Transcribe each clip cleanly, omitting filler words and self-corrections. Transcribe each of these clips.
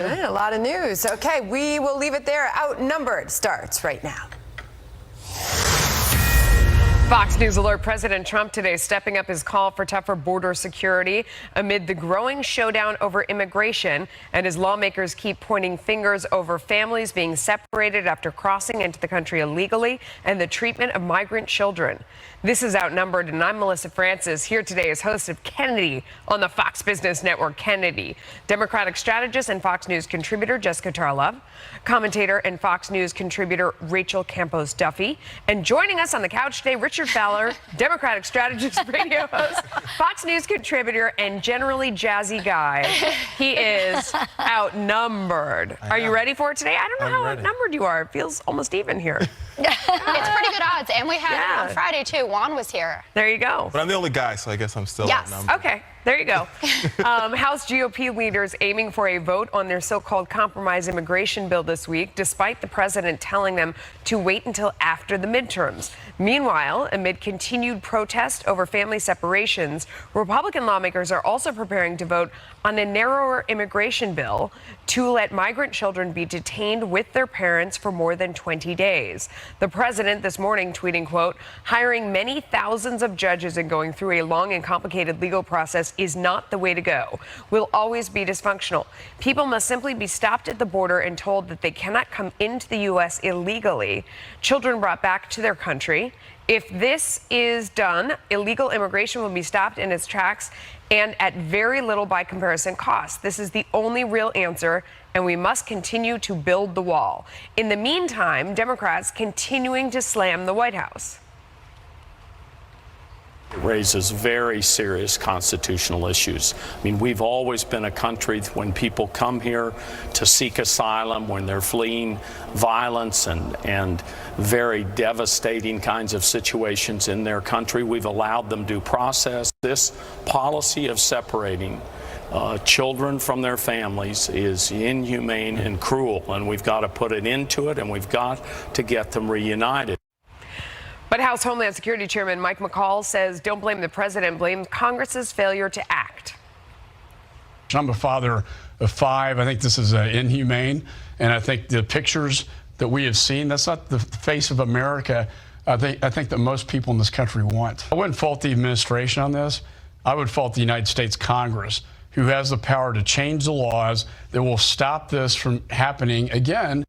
A lot of news. Okay, we will leave it there. Outnumbered starts right now. Fox News alert President Trump today stepping up his call for tougher border security amid the growing showdown over immigration, and as lawmakers keep pointing fingers over families being separated after crossing into the country illegally and the treatment of migrant children. This is Outnumbered, and I'm Melissa Francis, here today as host of Kennedy on the Fox Business Network. Kennedy, Democratic strategist and Fox News contributor Jessica Tarlov, commentator and Fox News contributor Rachel Campos Duffy, and joining us on the couch today, Richard Fowler, Democratic strategist, radio host, Fox News contributor, and generally jazzy guy. He is outnumbered. Are you ready for it today? I don't know how outnumbered you are. It feels almost even here. It's pretty good odds, and we had it on Friday too. Juan was here. There you go. But I'm the only guy, so I guess I'm still outnumbered. Okay, there you go. House GOP leaders aiming for a vote on their so-called compromise immigration bill this week, despite the president telling them to wait until after the midterms. Meanwhile, amid continued protest over family separations, Republican lawmakers are also preparing to vote on a narrower immigration bill to let migrant children be detained with their parents for more than 20 days. The president this morning tweeting, quote, hiring many thousands of judges and going through a long and complicated legal process is not the way to go. Will always be dysfunctional. People must simply be stopped at the border and told that they cannot come into the U.S. illegally. Children brought back to their country. If this is done, illegal immigration will be stopped in its tracks and at very little by comparison cost. This is the only real answer, and we must continue to build the wall. In the meantime, Democrats continuing to slam the White House. It raises very serious constitutional issues. I mean, we've always been a country when people come here to seek asylum, when they're fleeing violence and very devastating kinds of situations in their country, we've allowed them due process. This policy of separating children from their families is inhumane and cruel, and we've got to put an end to it, and we've got to get them reunited. But House Homeland Security Chairman Mike McCall says don't blame the president, blame Congress's failure to act. I'm a father of 5. I think this is inhumane, and I think the pictures that we have seen, that's not the face of America I think that most people in this country want. I wouldn't fault the administration on this. I would fault the United States Congress, who has the power to change the laws that will stop this from happening again.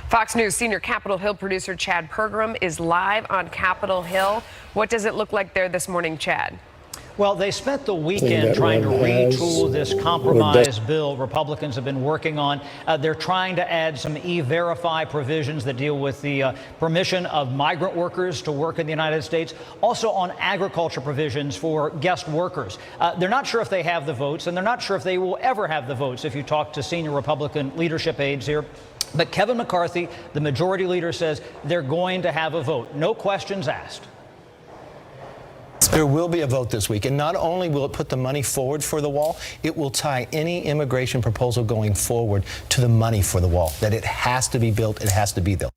Fox News senior Capitol Hill producer Chad Pergram is live on Capitol Hill. What does it look like there this morning, Chad? Well, they spent the weekend trying to retool this compromise bill Republicans have been working on. They're trying to add some e-verify provisions that deal with the permission of migrant workers to work in the United States, also on agriculture provisions for guest workers. They're not sure if they have the votes, and they're not sure if they will ever have the votes if you talk to senior Republican leadership aides here. But Kevin McCarthy, the majority leader, says they're going to have a vote. No questions asked. There will be a vote this week, and not only will it put the money forward for the wall, it will tie any immigration proposal going forward to the money for the wall, that it has to be built, it has to be built.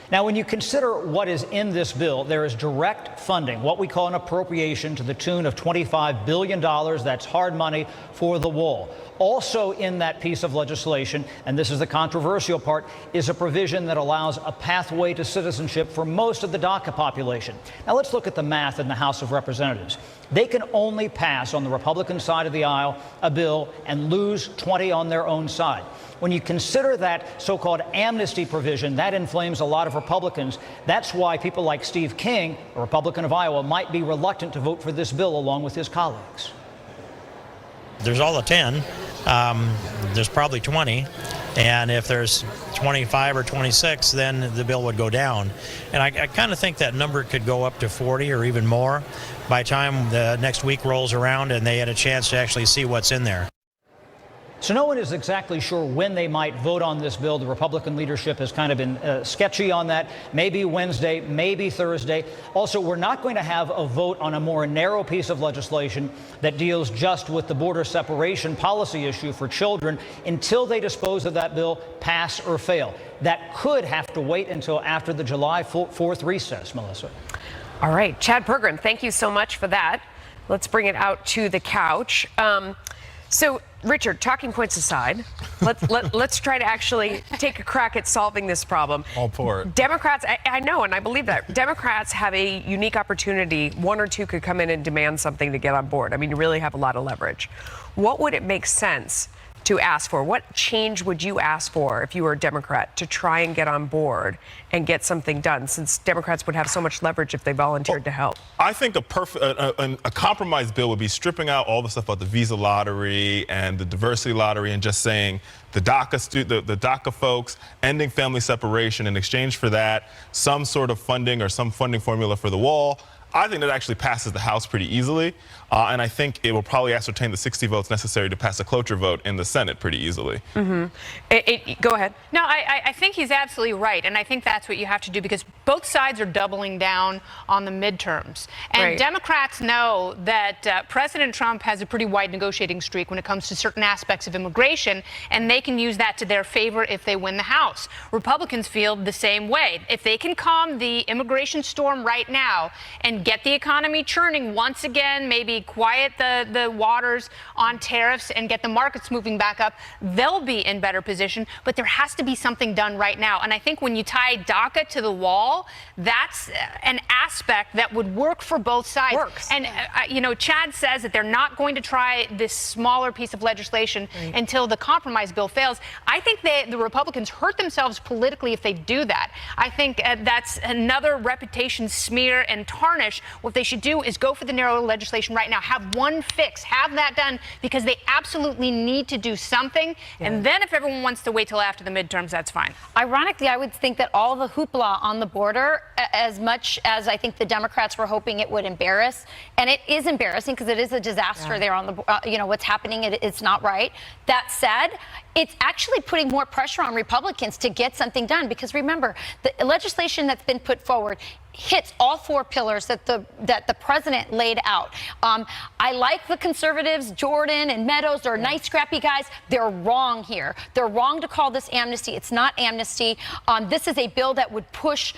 Now, when you consider what is in this bill, there is direct funding, what we call an appropriation to the tune of $25 billion. That's hard money for the wall. Also in that piece of legislation, and this is the controversial part, is a provision that allows a pathway to citizenship for most of the DACA population. Now, let's look at the math in the House of Representatives. They can only pass on the Republican side of the aisle a bill and lose 20 on their own side. When you consider that so-called amnesty provision, that inflames a lot of Republicans. That's why people like Steve King, a Republican of Iowa, might be reluctant to vote for this bill along with his colleagues. There's all the 10. There's probably 20. And if there's 25 or 26, then the bill would go down. And I kind of think that number could go up to 40 or even more by the time the next week rolls around and they had a chance to actually see what's in there. So no one is exactly sure when they might vote on this bill. The Republican leadership has kind of been sketchy on that. Maybe Wednesday, maybe Thursday. Also, we're not going to have a vote on a more narrow piece of legislation that deals just with the border separation policy issue for children until they dispose of that bill, pass or fail. That could have to wait until after the July 4th recess, Melissa. All right, Chad Pergram, thank you so much for that. Let's bring it out to the couch. So, Richard, talking points aside, let's try to actually take a crack at solving this problem. All for it. Democrats, I know, and I believe that. Democrats have a unique opportunity. One or two could come in and demand something to get on board. I mean, you really have a lot of leverage. What would it make sense to ask for? What change would you ask for if you were a Democrat to try and get on board and get something done, since Democrats would have so much leverage if they volunteered to help? I think a compromise bill would be stripping out all the stuff about the visa lottery and the diversity lottery and just saying the DACA folks, ending family separation, in exchange for that, some sort of funding or some funding formula for the wall. I think that actually passes the House pretty easily, and I think it will probably ascertain the 60 votes necessary to pass a cloture vote in the Senate pretty easily. Go ahead. No, I think he's absolutely right, and I think that's what you have to do, because both sides are doubling down on the midterms. And Right. Democrats know that President Trump has a pretty wide negotiating streak when it comes to certain aspects of immigration, and they can use that to their favor if they win the House. Republicans feel the same way. If they can calm the immigration storm right now and get the economy churning once again, maybe quiet the waters on tariffs and get the markets moving back up, they'll be in better position. But there has to be something done right now. And I think when you tie DACA to the wall, that's an aspect that would work for both sides. Works. And, Chad says that they're not going to try this smaller piece of legislation until the compromise bill fails. I think the Republicans hurt themselves politically if they do that. I think that's another reputation smear and tarnish. What they should do is go for the narrow legislation right now. Have one fix. Have that done, because they absolutely need to do something. Yeah. And then if everyone wants to wait till after the midterms, that's fine. Ironically, I would think that all the hoopla on the border, as much as I think the Democrats were hoping it would embarrass, and it is embarrassing because it is a disaster there on the, what's happening, it's not right. That said, it's actually putting more pressure on Republicans to get something done, because remember, the legislation that's been put forward hits all four pillars that the president laid out. I like the conservatives, Jordan and Meadows. They're nice, scrappy guys. They're wrong here. They're wrong to call this amnesty. It's not amnesty. This is a bill that would push,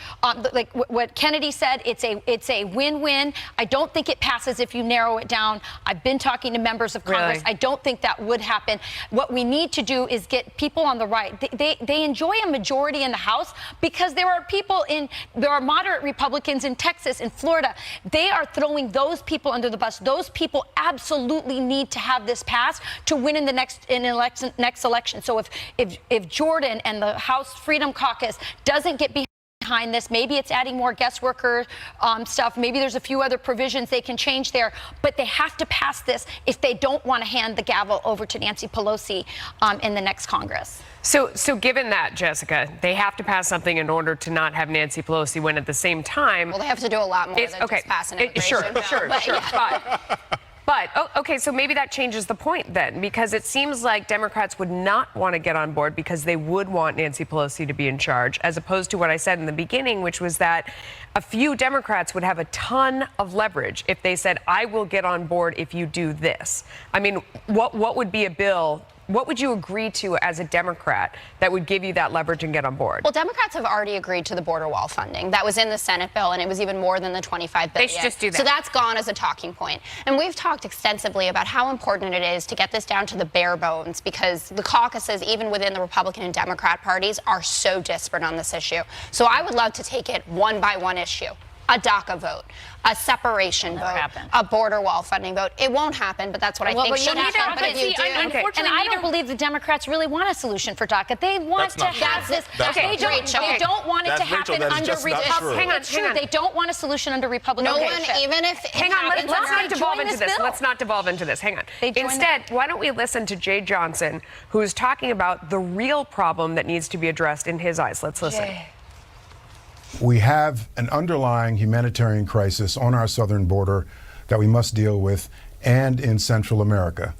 like what Kennedy said. It's a win-win. I don't think it passes if you narrow it down. I've been talking to members of Congress. Really? I don't think that would happen. What we need to do is get people on the right. They enjoy a majority in the House because there are moderate Republicans in Texas, in Florida. They are throwing those people under the bus. Those people absolutely need to have this passed to win in the next election. So if Jordan and the House Freedom Caucus doesn't get behind this, maybe it's adding more guest worker stuff. Maybe there's a few other provisions they can change there, but they have to pass this if they don't want to hand the gavel over to Nancy Pelosi in the next Congress. So given that, Jessica, they have to pass something in order to not have Nancy Pelosi win at the same time. Well, they have to do a lot more than just pass an immigration bill. Sure. Okay, so maybe that changes the point then, because it seems like Democrats would not want to get on board because they would want Nancy Pelosi to be in charge, as opposed to what I said in the beginning, which was that a few Democrats would have a ton of leverage if they said, I will get on board if you do this. I mean, what would be a bill? What would you agree to as a Democrat that would give you that leverage and get on board? Well, Democrats have already agreed to the border wall funding. That was in the Senate bill, and it was even more than the $25 billion. They should just do that. So that's gone as a talking point. And we've talked extensively about how important it is to get this down to the bare bones, because the caucuses, even within the Republican and Democrat parties, are so disparate on this issue. So I would love to take it one by one issue. A DACA vote, a separation vote, a border wall funding vote. It won't happen, but that's what I think should happen. But if you do, unfortunately, and I don't believe the Democrats really want a solution for DACA. They want to have this. They don't want it to happen under Republicans. Hang on. They don't want a solution under Republican leadership. Hang on, let's not devolve into this. Let's not devolve into this. Hang on. Instead, why don't we listen to Jay Johnson, who is talking about the real problem that needs to be addressed in his eyes. Let's listen. We have an underlying humanitarian crisis on our southern border that we must deal with, and in Central America.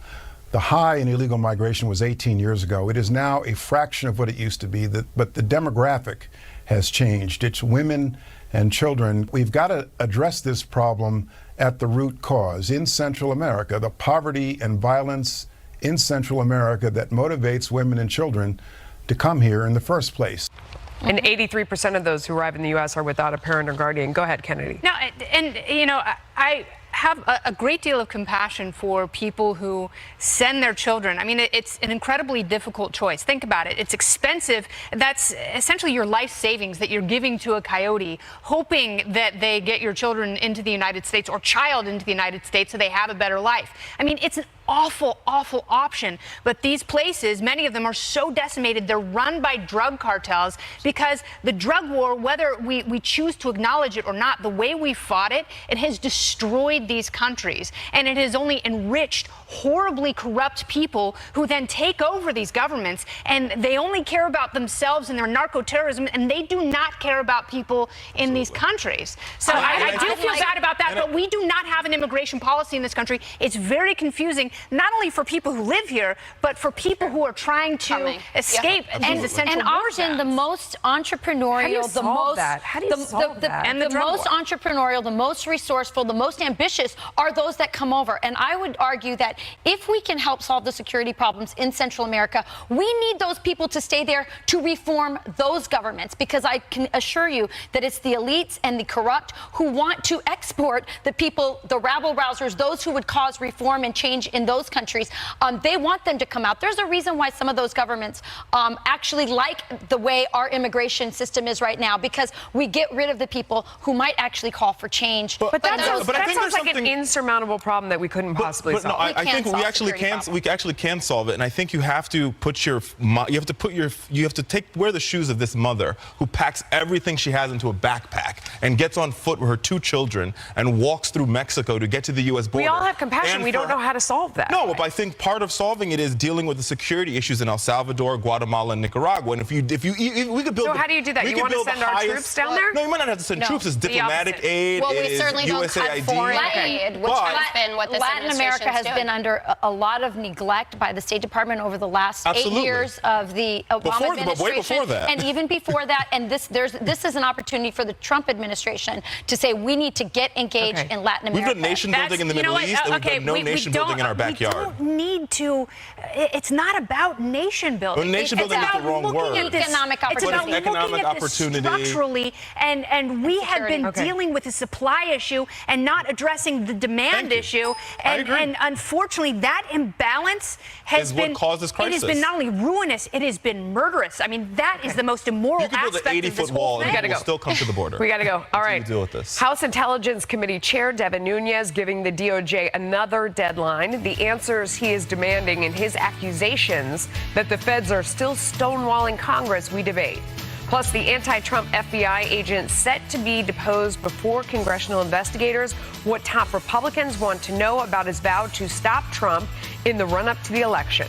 The high in illegal migration was 18 years ago. It is now a fraction of what it used to be, but the demographic has changed. It's women and children. We've got to address this problem at the root cause. In Central America, the poverty and violence in Central America that motivates women and children to come here in the first place. And 83% of those who arrive in the U.S. are without a parent or guardian. Go ahead, Kennedy. No, and I have a great deal of compassion for people who send their children. I mean, it's an incredibly difficult choice. Think about it. It's expensive. That's essentially your life savings that you're giving to a coyote, hoping that they get your children into the United States or child into the United States so they have a better life. I mean, it's an awful, awful option. But these places, many of them are so decimated, they're run by drug cartels because the drug war, whether we choose to acknowledge it or not, the way we fought it, it has destroyed these countries. And it has only enriched horribly corrupt people who then take over these governments, and they only care about themselves and their narco-terrorism, and they do not care about people in these countries. So I do feel bad about that, but we do not have an immigration policy in this country. It's very confusing, not only for people who live here, but for people who are trying to escape these essential war zones. Often the most entrepreneurial, the most entrepreneurial, the most resourceful, the most ambitious are those that come over. And I would argue that if we can help solve the security problems in Central America, we need those people to stay there to reform those governments, because I can assure you that it's the elites and the corrupt who want to export the people, the rabble-rousers, those who would cause reform and change in those countries. They want them to come out. There's a reason why some of those governments actually like the way our immigration system is right now, because we get rid of the people who might actually call for change. But that sounds like an insurmountable problem that we couldn't possibly solve. No, I think we actually can solve it, and I think you have to wear the shoes of this mother who packs everything she has into a backpack and gets on foot with her 2 children and walks through Mexico to get to the U.S. border. We all have compassion. We don't know how to solve that. No, but I think part of solving it is dealing with the security issues in El Salvador, Guatemala, and Nicaragua. And if we could build. So how do you do that? You want to send our troops down there? No, you might not have to send troops. It's diplomatic aid. Well, we certainly don't cut foreign aid, which has been what this Latin America has been under a lot of neglect by the State Department over the last 8 years of the Obama administration. Way before that. And even before that. And this is an opportunity for the Trump administration to say we need to get engaged in Latin America. We've done nation building in the Middle East, and we've done no nation building in our backyard. We don't need to. It's not about nation building. Well, nation building is the wrong word. Economic opportunity. It's about looking at this structurally, and we have been dealing with the supply issue and not addressing the demand issue. And unfortunately, that imbalance has been what caused this crisis. It has been not only ruinous, it has been murderous. I mean, that is the most immoral aspect of this whole thing. You can build an 80-foot wall and we'll still come to the border. We got to go. All right. Deal with this. House Intelligence Committee Chair Devin Nunes giving the DOJ another deadline. The answers he is demanding in his accusations that the feds are still stonewalling Congress we debate. Plus, the anti-Trump FBI agent set to be deposed before congressional investigators. What top Republicans want to know about his vow to stop Trump in the run-up to the election.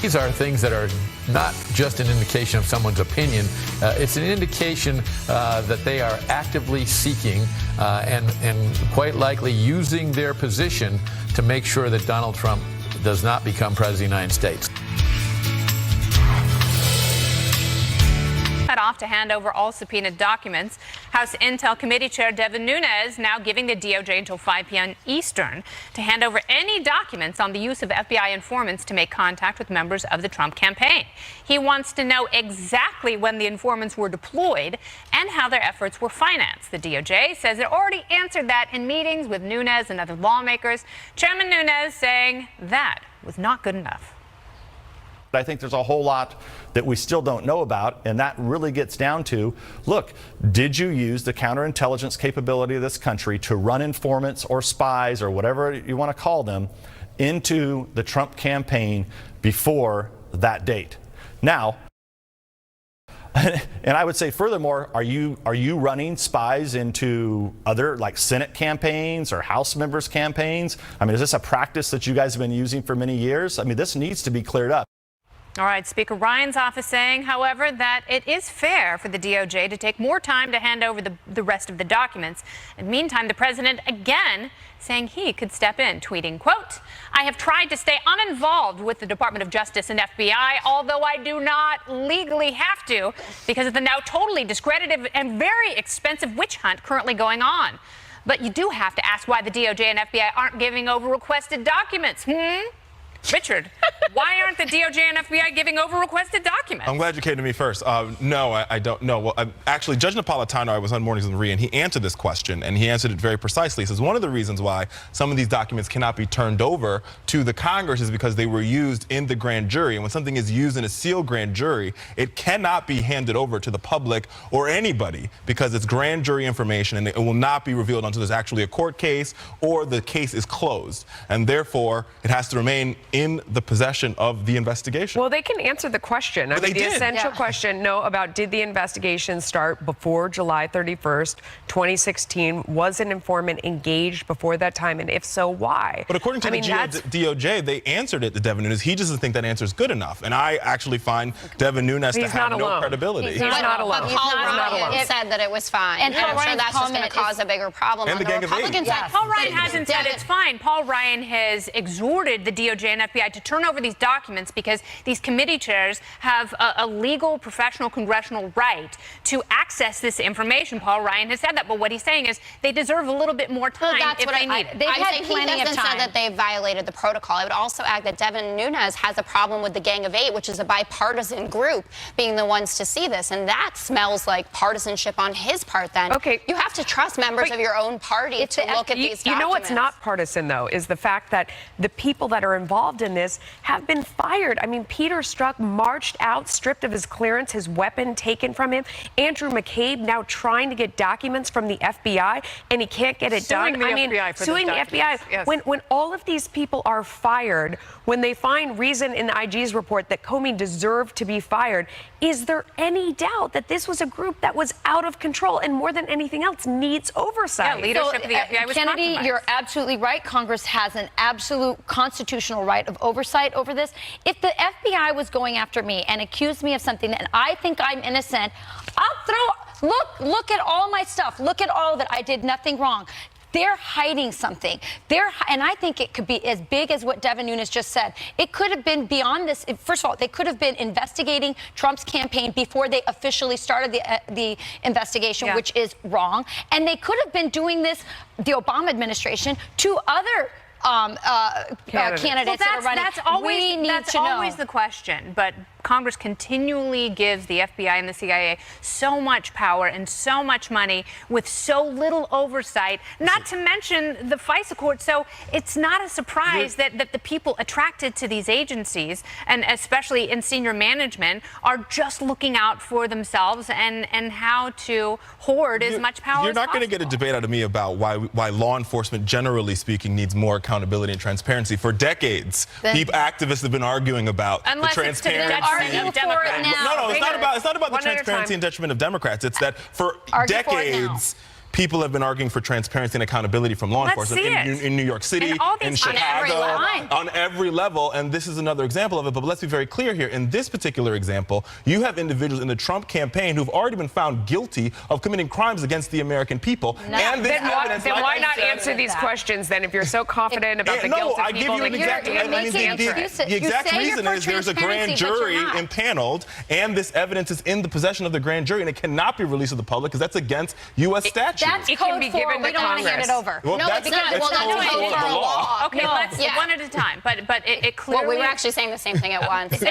These are things that are not just an indication of someone's opinion. It's an indication that they are actively seeking and quite likely using their position to make sure that Donald Trump does not become president of the United States. Head off to hand over all subpoenaed documents. House Intel Committee Chair Devin Nunes now giving the DOJ until 5 p.m. Eastern to hand over any documents on the use of FBI informants to make contact with members of the Trump campaign. He wants to know exactly when the informants were deployed and how their efforts were financed. The DOJ says it already answered that in meetings with Nunes and other lawmakers. Chairman Nunes saying that was not good enough. I think there's a whole lot that we still don't know about, and that really gets down to, look, did you use the counterintelligence capability of this country to run informants or spies or whatever you want to call them into the Trump campaign before that date? Now, and I would say furthermore, are you running spies into other like Senate campaigns or House members' campaigns? I mean, is this a practice that you guys have been using for many years? I mean, this needs to be cleared up. All right, Speaker Ryan's office saying, however, that it is fair for the DOJ to take more time to hand over the rest of the documents. And meantime, the president again saying he could step in, tweeting, quote, "I have tried to stay uninvolved with the Department of Justice and FBI, although I do not legally have to because of the now totally discredited and very expensive witch hunt currently going on. But you do have to ask why the DOJ and FBI aren't giving over requested documents, Richard, why aren't the DOJ and FBI giving over requested documents? I'm glad you came to me first. No, I don't know. Well, actually, Judge Napolitano, I was on Mornings with Marie, and he answered this question, and he answered it very precisely. He says one of the reasons why some of these documents cannot be turned over to the Congress is because they were used in the grand jury. And when something is used in a sealed grand jury, it cannot be handed over to the public or anybody because it's grand jury information, and it will not be revealed until there's actually a court case or the case is closed. And therefore, it has to remain in the possession of the investigation. Well, they can answer the question. I mean, the essential question, about did the investigation start before July 31st, 2016? Was an informant engaged before that time? And if so, why? But according to the DOJ, they answered it to Devin Nunes. He just doesn't think that answer is good enough. And I actually find Devin Nunes to have no credibility. He's not alone. Paul Ryan said that it was fine. And I'm sure that's just going to cause a bigger problem on the Republican side. Paul Ryan hasn't said it's fine. Paul Ryan has exhorted the DOJ and FBI to turn over these documents because these committee chairs have a legal, professional, congressional right to access this information. Paul Ryan has said that, but what he's saying is they deserve a little bit more time if they need it. I'm saying he doesn't say that they violated the protocol. I would also add that Devin Nunes has a problem with the Gang of Eight, which is a bipartisan group, being the ones to see this, and that smells like partisanship on his part then. Okay. You have to trust members of your own party to look at these documents. You know what's not partisan, though, is the fact that the people that are involved in this have been fired. I mean, Peter Strzok marched out, stripped of his clearance, his weapon taken from him. Andrew McCabe now trying to get documents from the FBI, and he can't get it done. Suing the FBI. Yes. When all of these people are fired, when they find reason in the IG's report that Comey deserved to be fired, is there any doubt that this was a group that was out of control and more than anything else needs oversight? Yeah, leadership of the FBI was Kennedy, compromised. you're absolutely right. Congress has an absolute constitutional right of oversight over this. If the FBI was going after me and accused me of something and I think I'm innocent, look at all my stuff. Look at all of it. I did nothing wrong. They're hiding something. And I think it could be as big as what Devin Nunes just said. It could have been beyond this. First of all, they could have been investigating Trump's campaign before they officially started the investigation, which is wrong. And they could have been doing this, the Obama administration, to other candidates that are running. That's always the question. But Congress continually gives the FBI and the CIA so much power and so much money with so little oversight, not to mention the FISA court. So it's not a surprise that the people attracted to these agencies, and especially in senior management, are just looking out for themselves and how to hoard as much power as possible. You're not going to get a debate out of me about why law enforcement, generally speaking, needs more accountability and transparency. For decades, activists have been arguing about the transparency. No, it's not about the transparency and detriment of Democrats. It's that for decades, people have been arguing for transparency and accountability from law enforcement in New York City, in Chicago, on every level. And this is another example of it. But let's be very clear here. In this particular example, you have individuals in the Trump campaign who've already been found guilty of committing crimes against the American people. And then why not answer these questions then if you're so confident about the guilt of people? No, I give you an exact the exact reason is there's a grand jury impaneled, and this evidence is in the possession of the grand jury, and it cannot be released to the public because that's against U.S. statute. That's code 4. We don't want to hand it over. Well, that's code 4 of the law. Okay, let's one at a time. But it clearly. Well, we were actually saying the same thing at once. So.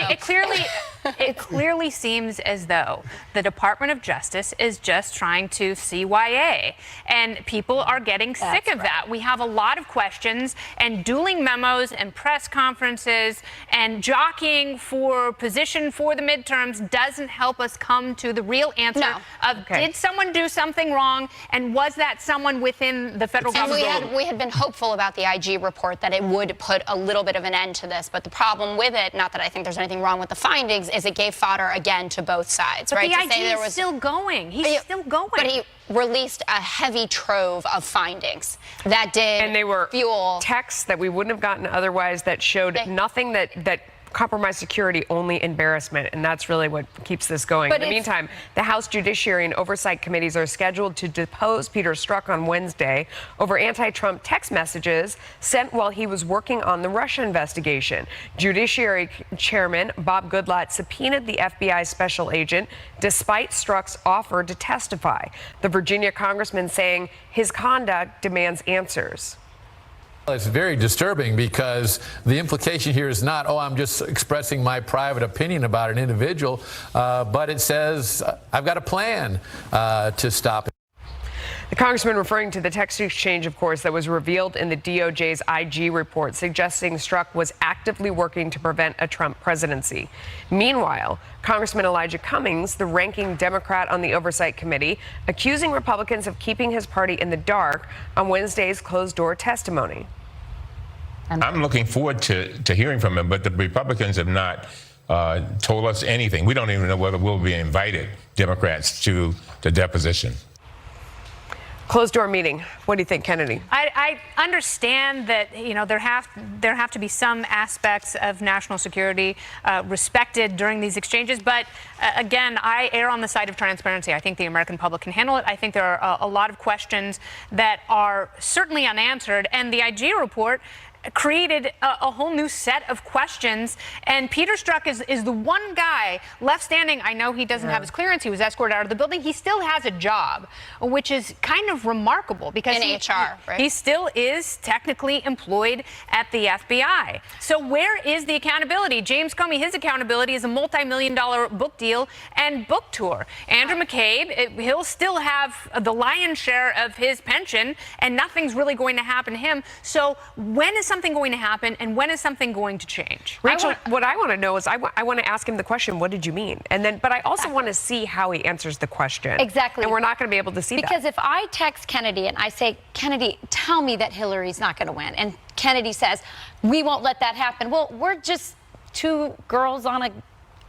It clearly seems as though the Department of Justice is just trying to CYA, and people are getting sick of that. We have a lot of questions and dueling memos and press conferences and jockeying for position for the midterms doesn't help us come to the real answer of did someone do something wrong, and was that someone within the federal government? And we had been hopeful about the IG report that it would put a little bit of an end to this, but the problem with it, not that I think there's anything wrong with the findings, is it gave fodder again to both sides. But the IG is still going. He's still going. But he released a heavy trove of findings that did and they were fuel texts that we wouldn't have gotten otherwise that showed nothing that compromised security, only embarrassment, and that's really what keeps this going. In the meantime, the House Judiciary and Oversight Committees are scheduled to depose Peter Strzok on Wednesday over anti-Trump text messages sent while he was working on the Russia investigation. Judiciary Chairman Bob Goodlatte subpoenaed the FBI special agent despite Strzok's offer to testify. The Virginia congressman saying his conduct demands answers. It's very disturbing because the implication here is not, oh, I'm just expressing my private opinion about an individual, but it says I've got a plan to stop it. The congressman referring to the text exchange, of course, that was revealed in the DOJ's IG report, suggesting Strzok was actively working to prevent a Trump presidency. Meanwhile, Congressman Elijah Cummings, the ranking Democrat on the Oversight Committee, accusing Republicans of keeping his party in the dark on Wednesday's closed-door testimony. I'm looking forward to hearing from him, but the Republicans have not told us anything. We don't even know whether we'll be invited, Democrats, to the deposition. Closed-door meeting. What do you think, Kennedy? I understand that, you know, there have to be some aspects of national security respected during these exchanges. But again, I err on the side of transparency. I think the American public can handle it. I think there are a lot of questions that are certainly unanswered. And the IG report created a whole new set of questions, and Peter Strzok is the one guy left standing. I know he doesn't have his clearance. He was escorted out of the building. He still has a job, which is kind of remarkable because in HR, right? He still is technically employed at the FBI. So where is the accountability? James Comey, his accountability is a multi-million-dollar book deal and book tour. Andrew McCabe, he'll still have the lion's share of his pension, and nothing's really going to happen to him. So when is something going to happen, and when is something going to change? Rachel, what I want to know is I want to ask him the question, what did you mean? And then, but I also want to see how he answers the question. Exactly. And we're not going to be able to see because that. If I text Kennedy and I say, Kennedy, tell me that Hillary's not going to win, and Kennedy says, we won't let that happen. Well, we're just two girls on a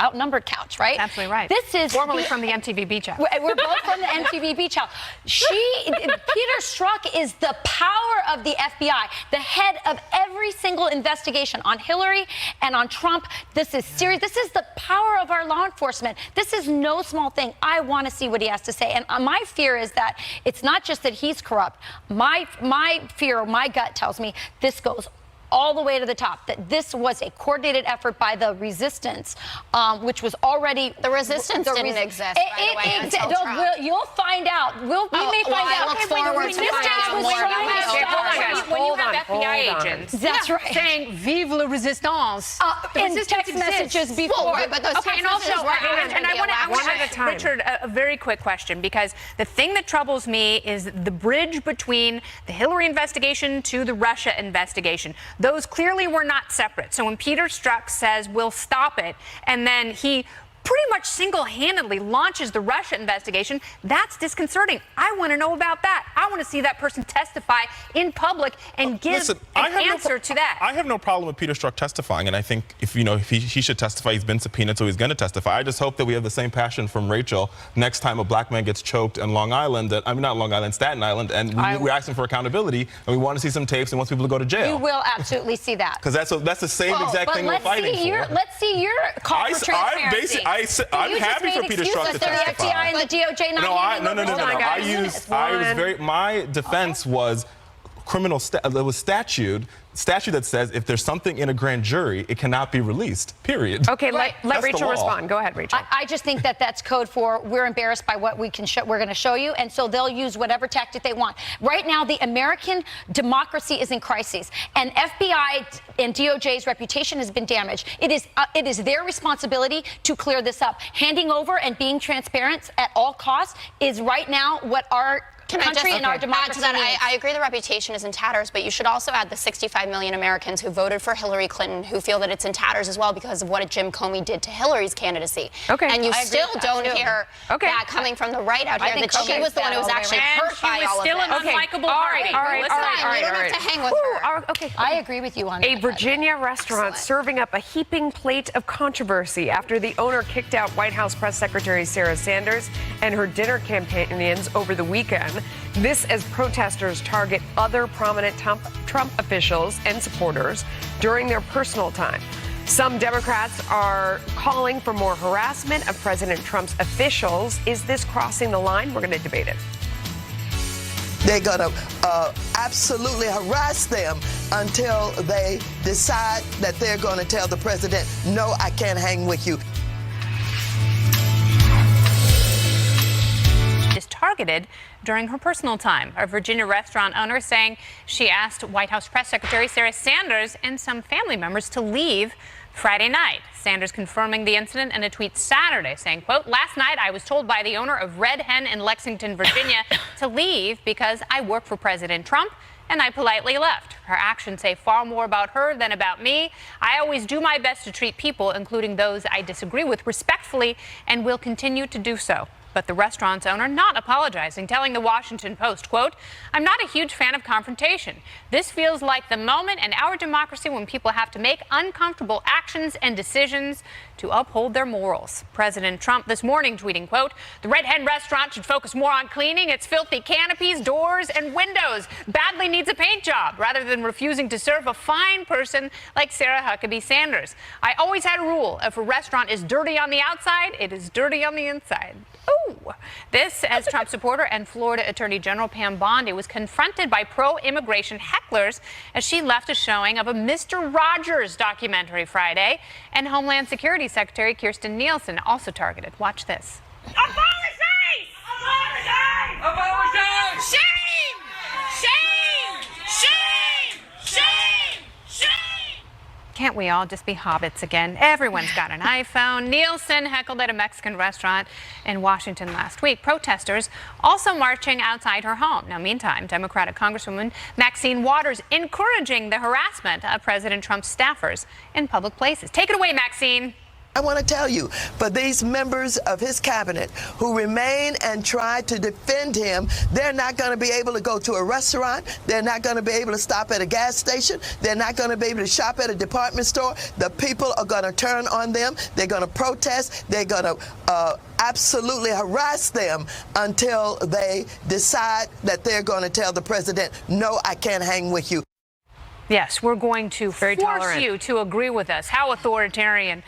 outnumbered couch, right? Absolutely right. This is formerly from the MTV Beach House. We're both from the MTV Beach House. Peter Strzok is the power of the FBI, the head of every single investigation on Hillary and on Trump. This is serious. This is the power of our law enforcement. This is no small thing. I want to see what he has to say. And my fear is that it's not just that he's corrupt. My fear, my gut tells me this goes all the way to the top, that this was a coordinated effort by the resistance, which was already... The resistance didn't exist, by the way, until Trump. You'll find out. We may find out. I look forward to finding out more about When you have FBI agents saying, vive la resistance. In text messages before. But those text messages were and I want to ask Richard a very quick question, because the thing that troubles me is the bridge between the Hillary investigation to the Russia investigation. Those clearly were not separate. So when Peter Strzok says we'll stop it, and then he pretty much single-handedly launches the Russia investigation, that's disconcerting. I want to know about that. I want to see that person testify in public and give an answer to that. I have no problem with Peter Strzok testifying, and I think if he should testify. He's been subpoenaed, so he's going to testify. I just hope that we have the same passion from Rachel next time a black man gets choked in Long Island, not Long Island, Staten Island, and we're asking for accountability, and we want to see some tapes and want people to go to jail. You will absolutely see that. Because that's the same exact thing we're fighting for. Let's see your call for transparency. I'm happy for Peter Strzok to testify. The FBI and the DOJ No. My defense was criminal. There was statute that says if there's something in a grand jury, it cannot be released. Period. Okay, let Rachel respond. Go ahead, Rachel. I just think that that's code for we're embarrassed by what we're going to show you, and so they'll use whatever tactic they want. Right now, the American democracy is in crisis, and FBI and DOJ's reputation has been damaged. It is their responsibility to clear this up. Handing over and being transparent at all costs is right now what our country and our democracy add to that? I agree the reputation is in tatters, but you should also add the 65 million Americans who voted for Hillary Clinton who feel that it's in tatters as well because of what Jim Comey did to Hillary's candidacy. Okay. And you still don't hear that coming from the right out here, that she was the one who was actually hurt by all of this. She was still an unlikable party. All right. You don't have to hang with her. Okay. I agree with you on that. A Virginia restaurant serving up a heaping plate of controversy after the owner kicked out White House Press Secretary Sarah Sanders and her dinner companions over the weekend. This as protesters target other prominent Trump officials and supporters during their personal time. Some Democrats are calling for more harassment of President Trump's officials. Is this crossing the line? We're going to debate it. They're going to absolutely harass them until they decide that they're going to tell the president, no, I can't hang with you. targeted during her personal time. A Virginia restaurant owner saying she asked White House Press Secretary Sarah Sanders and some family members to leave Friday night. Sanders confirming the incident in a tweet Saturday, saying, quote, "Last night I was told by the owner of Red Hen in Lexington, Virginia, to leave because I work for President Trump, and I politely left. Her actions say far more about her than about me. I always do my best to treat people, including those I disagree with, respectfully, and will continue to do so." But the restaurant's owner not apologizing, telling the Washington Post, quote, "I'm not a huge fan of confrontation. This feels like the moment in our democracy when people have to make uncomfortable actions and decisions to uphold their morals." President Trump this morning tweeting, quote, "The Red Hen restaurant should focus more on cleaning its filthy canopies, doors, and windows. Badly needs a paint job rather than refusing to serve a fine person like Sarah Huckabee Sanders. I always had a rule. If a restaurant is dirty on the outside, it is dirty on the inside." Ooh. This as Trump supporter and Florida Attorney General Pam Bondi was confronted by pro-immigration hecklers as she left a showing of a Mr. Rogers documentary Friday, and Homeland Security Secretary Kirstjen Nielsen also targeted. Watch this. Apologize! Apologize! Apologize! Shame! Shame! Shame! Shame! Shame! Can't we all just be hobbits again? Everyone's got an iPhone. Nielsen heckled at a Mexican restaurant in Washington last week. Protesters also marching outside her home. Now, meantime, Democratic Congresswoman Maxine Waters encouraging the harassment of President Trump's staffers in public places. Take it away, Maxine. I want to tell you, for these members of his cabinet who remain and try to defend him, they're not going to be able to go to a restaurant. They're not going to be able to stop at a gas station. They're not going to be able to shop at a department store. The people are going to turn on them. They're going to protest. They're going to absolutely harass them until they decide that they're going to tell the president, no, I can't hang with you. Yes, we're going to force you to agree with us. How authoritarian.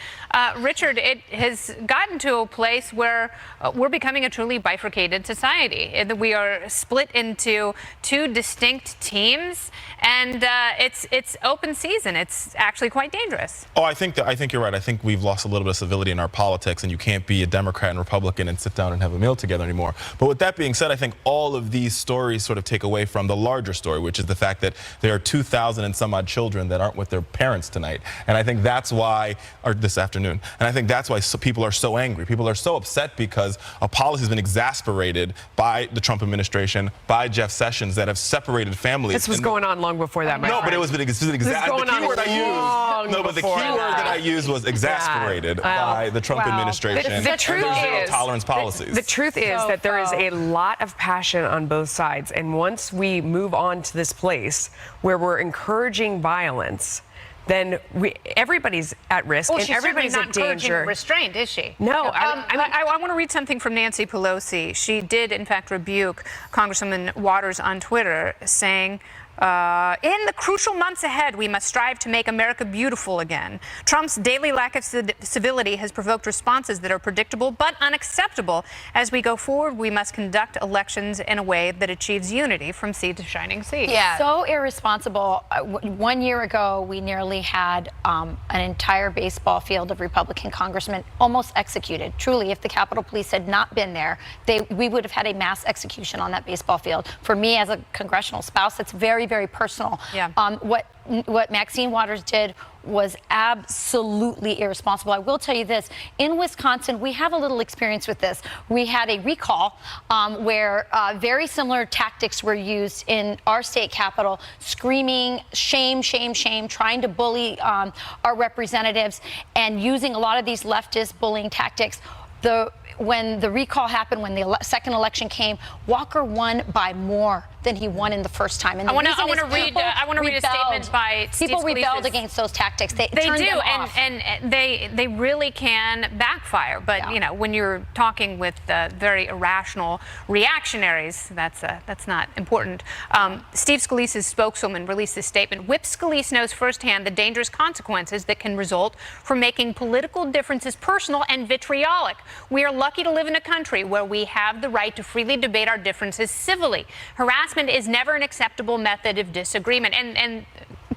Richard, it has gotten to a place where we're becoming a truly bifurcated society. We are split into two distinct teams, and it's open season. It's actually quite dangerous. Oh, I think you're right. I think we've lost a little bit of civility in our politics, and you can't be a Democrat and Republican and sit down and have a meal together anymore. But with that being said, I think all of these stories sort of take away from the larger story, which is the fact that there are 2,000 and some odd children that aren't with their parents tonight. And I think that's why, or this afternoon, and I think that's why people are so angry. People are so upset because a policy has been exasperated by the Trump administration, by Jeff Sessions, that have separated families. This was going on long before that, my No, friend. but it was been exactly the keyword I used was exasperated by the Trump administration. The truth and their is, zero-tolerance policies. The truth is that there is a lot of passion on both sides, and once we move on to this place where we're encouraging violence, then everybody's at risk and everybody's not in danger. Restraint, is she? No. I want to read something from Nancy Pelosi. She did, in fact, rebuke Congresswoman Waters on Twitter, saying, in the crucial months ahead, we must strive to make America beautiful again. Trump's daily lack of civility has provoked responses that are predictable but unacceptable. As we go forward, we must conduct elections in a way that achieves unity from sea to shining sea. Yeah. So irresponsible. 1 year ago, we nearly had an entire baseball field of Republican congressmen almost executed. Truly, if the Capitol Police had not been there, we would have had a mass execution on that baseball field. For me, as a congressional spouse, it's very, very personal. Yeah. What Maxine Waters did was absolutely irresponsible. I will tell you this, in Wisconsin, we have a little experience with this. We had a recall where very similar tactics were used in our state capitol, screaming, shame, shame, shame, trying to bully our representatives and using a lot of these leftist bullying tactics. When the recall happened, when the second election came, Walker won by more than he won in the first time. And I want to read a statement by Steve people Scalise. rebelled against those tactics. They do, them off. and they really can backfire. But you know, when you're talking with very irrational reactionaries, that's not important. Steve Scalise's spokeswoman released this statement. Whip Scalise knows firsthand the dangerous consequences that can result from making political differences personal and vitriolic. We are lucky to live in a country where we have the right to freely debate our differences civilly. Harassment is never an acceptable method of disagreement. And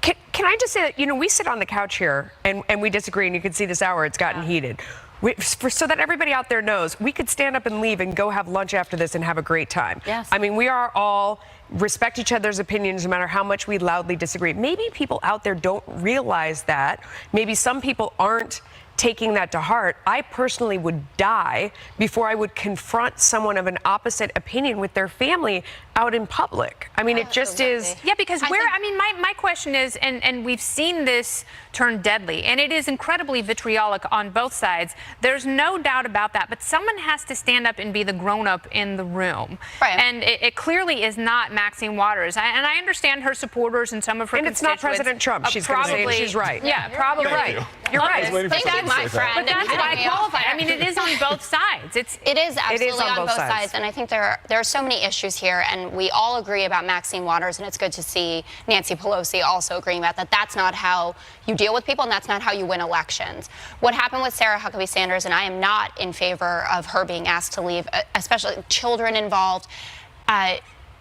can I just say that, you know, we sit on the couch here and we disagree, and you can see this hour, it's gotten heated. so that everybody out there knows, we could stand up and leave and go have lunch after this and have a great time. Yes. I mean, we are all respect each other's opinions no matter how much we loudly disagree. Maybe people out there don't realize that. Maybe some people aren't taking that to heart. I personally would die before I would confront someone of an opposite opinion with their family out in public. I mean, it just is. Yeah, because my question is, and we've seen this turn deadly, and it is incredibly vitriolic on both sides. There's no doubt about that, but someone has to stand up and be the grown-up in the room. Right. And it clearly is not Maxine Waters. And I understand her supporters and some of her And it's not constituents. President Trump. She's going to say it. She's right. Yeah, probably. You're right. You're right. Thank you, my friend. But that's and why I cutting me off qualify. there. I mean, it is on both sides. It is absolutely on both sides. and I think there are so many issues here, and we all agree about Maxine Waters, and it's good to see Nancy Pelosi also agreeing about that. That's not how you deal with people, and that's not how you win elections. What happened with Sarah Huckabee Sanders, and I am not in favor of her being asked to leave, especially children involved.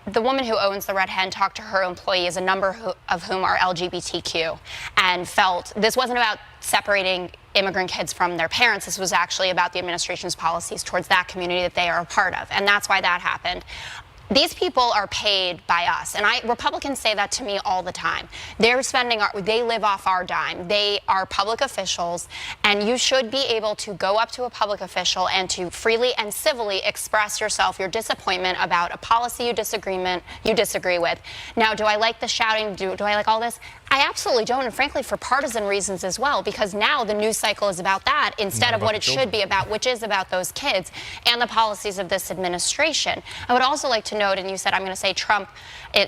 The woman who owns the Red Hen talked to her employees, a number of whom are LGBTQ, and felt this wasn't about separating immigrant kids from their parents. This was actually about the administration's policies towards that community that they are a part of, and that's why that happened. These people are paid by us, and Republicans say that to me all the time. They live off our dime. They are public officials, and you should be able to go up to a public official and to freely and civilly express yourself, your disappointment about a policy you disagree with. Now, do I like the shouting? Do I like all this? I absolutely don't, and frankly, for partisan reasons as well, because now the news cycle is about that instead of what it should be about, which is about those kids and the policies of this administration. I would also like to note, and you said I'm going to say Trump,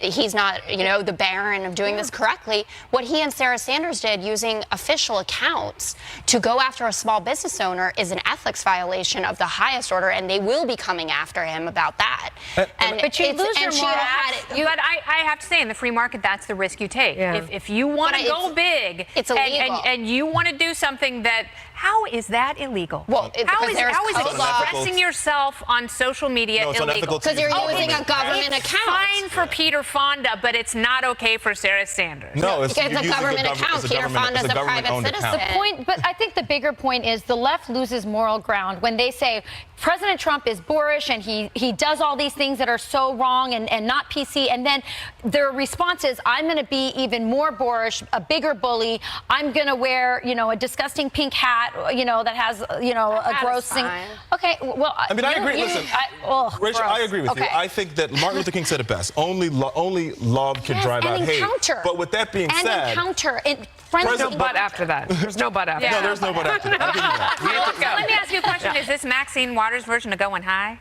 he's not, the baron of doing this correctly. What he and Sarah Sanders did using official accounts to go after a small business owner is an ethics violation of the highest order, and they will be coming after him about that. But you lose your moral But I have to say, in the free market, that's the risk you take. Yeah. If you want to go big, it's illegal. And you want to do something that, how is that illegal? Well, how is code law. expressing yourself on social media illegal? Because you're using a government account. It's fine for Peter Fonda, but it's not okay for Sarah Sanders. No, it's a government account. Peter Fonda's a private citizen. But I think the bigger point is the left loses moral ground when they say President Trump is boorish and he does all these things that are so wrong and not PC, and then their response is, I'm going to be even more boorish, a bigger bully. I'm going to wear, a disgusting pink hat, that has, a gross thing. Okay, well, I mean, I agree. Listen, Rachel, I agree with you. I think that Martin Luther King said it best. Only love can drive out hate. But with that being said, There's no but after that. There's no but after that. No, there's no but after that. I'll give you that. Let me ask you a question. Is this Maxine Waters' version of going high?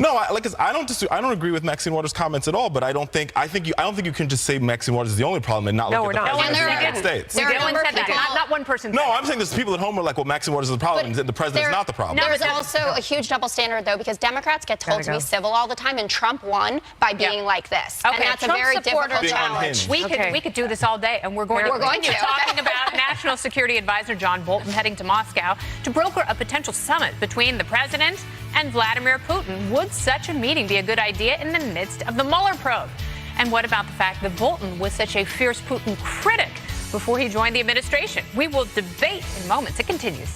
No, I don't agree with Maxine Waters' comments at all. But I don't think you can just say Maxine Waters is the only problem and not look at the president of the United States. No one said that. Not one person. No, I'm saying there's people at home who are like, well, Maxine Waters is the problem, and the president is not the problem. There's also a huge double standard, though, because Democrats get told to be civil all the time, and Trump won by being like this. Okay, and that's a very difficult challenge. We could do this all day, and we're going to continue talking about National Security Advisor John Bolton heading to Moscow to broker a potential summit between the president and Vladimir Putin. Would such a meeting be a good idea in the midst of the Mueller probe? And what about the fact that Bolton was such a fierce Putin critic before he joined the administration? We will debate in moments. It continues.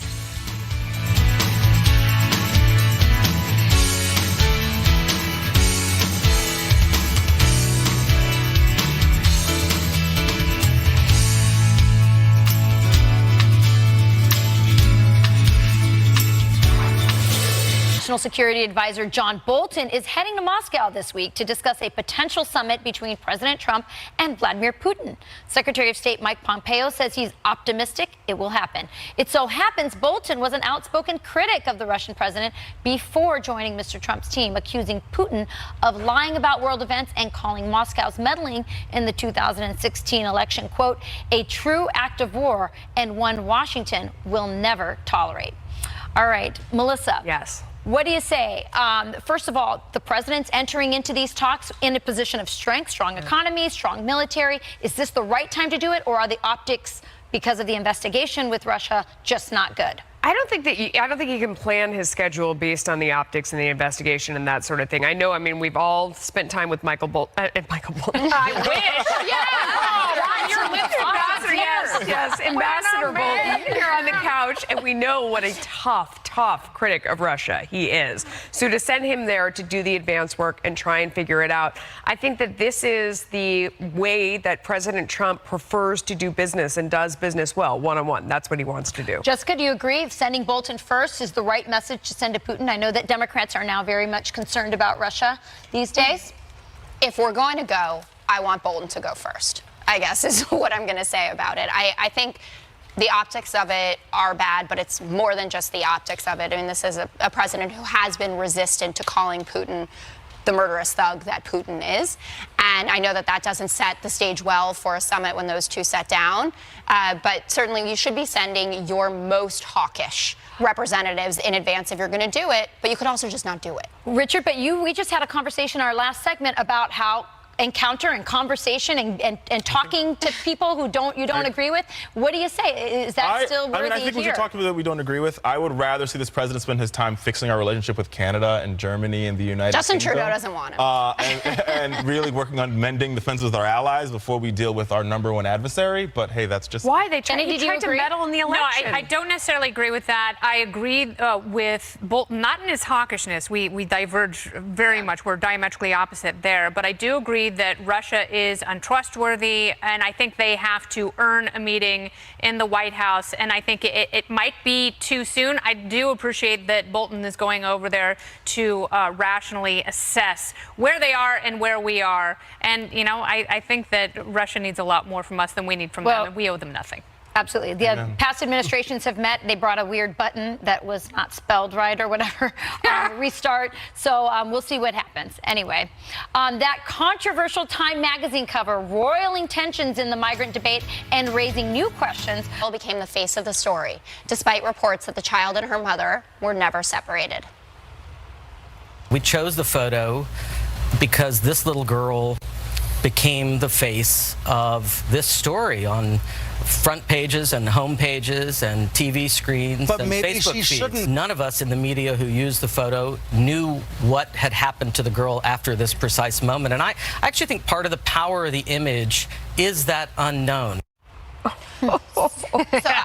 National Security Advisor John Bolton is heading to Moscow this week to discuss a potential summit between President Trump and Vladimir Putin. Secretary of State Mike Pompeo says he's optimistic it will happen. It so happens Bolton was an outspoken critic of the Russian president before joining Mr. Trump's team, accusing Putin of lying about world events and calling Moscow's meddling in the 2016 election, quote, a true act of war and one Washington will never tolerate. All right, Melissa. Yes. What do you say? First of all, the president's entering into these talks in a position of strength, strong economy, strong military. Is this the right time to do it, or are the optics, because of the investigation with Russia, just not good? I don't think he can plan his schedule based on the optics and the investigation and that sort of thing. I know. I mean, we've all spent time with Michael Bolton. I wish. Yes, Ambassador Bolton here on the couch, and we know what a tough tough critic of Russia. He is. So to send him there to do the advance work and try and figure it out, I think that this is the way that President Trump prefers to do business and does business well, one-on-one. That's what he wants to do. Jessica, do you agree sending Bolton first is the right message to send to Putin? I know that Democrats are now very much concerned about Russia these days. If we're going to go, I want Bolton to go first, I guess is what I'm going to say about it. I think the optics of it are bad, but it's more than just the optics of it. I mean, this is a president who has been resistant to calling Putin the murderous thug that Putin is. And I know that that doesn't set the stage well for a summit when those two sat down. But certainly you should be sending your most hawkish representatives in advance if you're going to do it. But you could also just not do it. Richard, but we just had a conversation in our last segment about how encounter and conversation and talking to people who you don't agree with. What do you say? Is that still worthy I think we should talk to people that we don't agree with. I would rather see this president spend his time fixing our relationship with Canada and Germany and the United States. Justin Trudeau doesn't want him. And really working on mending the fences with our allies before we deal with our #1 adversary. But hey, that's just why they tried to agree? meddle in the election. No, I don't necessarily agree with that. I agree with Bolton, not in his hawkishness. We diverge very much. We're diametrically opposite there. But I do agree that Russia is untrustworthy, and I think they have to earn a meeting in the White House, and I think it might be too soon. I do appreciate that Bolton is going over there to rationally assess where they are and where we are, and I think that Russia needs a lot more from us than we need from them, and we owe them nothing. Absolutely. The past administrations have met. They brought a weird button that was not spelled right or whatever. Restart. So we'll see what happens. Anyway, that controversial Time magazine cover, roiling tensions in the migrant debate and raising new questions. Became the face of the story, despite reports that the child and her mother were never separated. We chose the photo because this little girl became the face of this story on front pages and home pages and TV screens and Facebook feeds. Shouldn't. None of us in the media who used the photo knew what had happened to the girl after this precise moment. And I actually think part of the power of the image is that unknown. So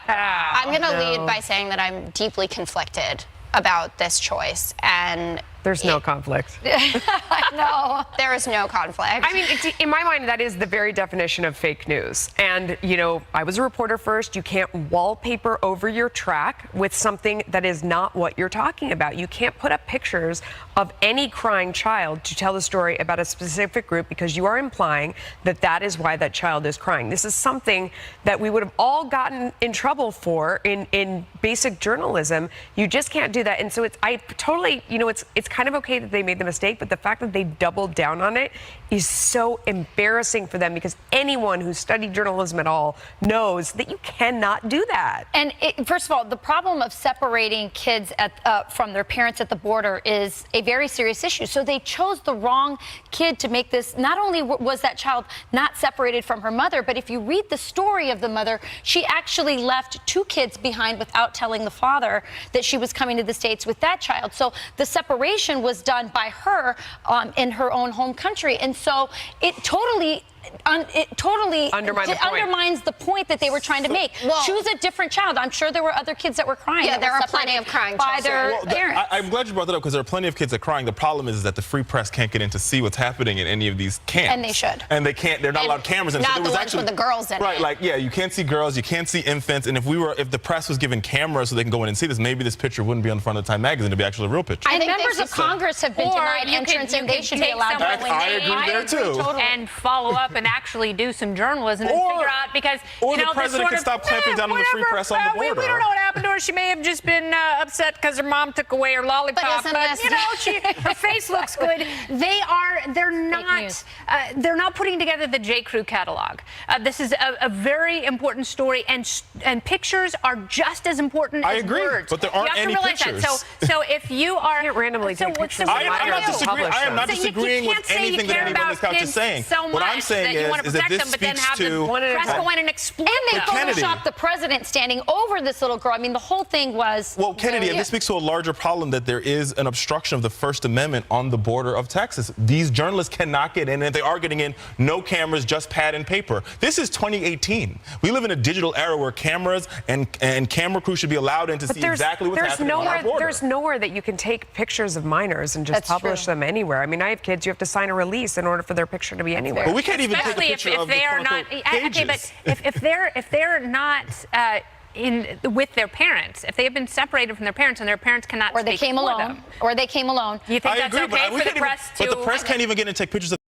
I'm going to lead by saying that I'm deeply conflicted about this choice, and there's no conflict. No, there is no conflict. I mean, in my mind, that is the very definition of fake news. And, I was a reporter first. You can't wallpaper over your track with something that is not what you're talking about. You can't put up pictures of any crying child to tell a story about a specific group because you are implying that that is why that child is crying. This is something that we would have all gotten in trouble for in basic journalism. You just can't do that. And so it's kind of okay that they made the mistake, but the fact that they doubled down on it is so embarrassing for them because anyone who studied journalism at all knows that you cannot do that. And first of all, the problem of separating kids from their parents at the border is a very serious issue. So they chose the wrong kid to make this. Not only was that child not separated from her mother, but if you read the story of the mother, she actually left 2 kids behind without telling the father that she was coming to the States with that child. So the separation was done by her in her own home country. And so it totally undermines the point that they were trying to make. Choose a different child. I'm sure there were other kids that were crying. Yeah, there are plenty of crying by their parents. I'm glad you brought that up because there are plenty of kids that are crying. The problem is that the free press can't get in to see what's happening in any of these camps. And they should. And they can't. They're not allowed cameras in. Not so the ones with the girls in right, it. you can't see girls, you can't see infants. And if the press was given cameras so they can go in and see this, maybe this picture wouldn't be on the front of the Time magazine. It'd be actually a real picture. And members of Congress have been denied entrance, and they should be allowed to. I agree there too. And follow up and actually do some journalism and figure out because the president can stop clamping down on the free press on the border. We don't know what happened to her. She may have just been upset because her mom took away her lollipop. But her face looks good. They're not putting together the J. Crew catalog. This is a very important story, and pictures are just as important as words. But there aren't any pictures. So if you are randomly take pictures, I am not disagreeing with anything that anyone on this couch is saying. So what I'm saying that you want to is that protect this them, but then speaks have the to- press go in and exploit And they them. Kennedy. photoshopped the president standing over this little girl. I mean, the whole thing was. Well, Kennedy, very- this speaks to a larger problem that there is an obstruction of the First Amendment on the border of Texas. These journalists cannot get in, and if they are getting in, no cameras, just pad and paper. This is 2018. We live in a digital era where cameras and camera crews should be allowed in to see exactly what's happening on our border. There's nowhere that you can take pictures of minors and just publish them anywhere. I mean, I have kids. You have to sign a release in order for their picture to be anywhere. But we can't even take a Especially picture if of they the are not. Okay, but if they're not. With their parents, if they have been separated from their parents and their parents cannot Or they speak came for alone. them. Or they came alone. You think I that's agree, okay but for the press to? But the press can't even get in and take pictures of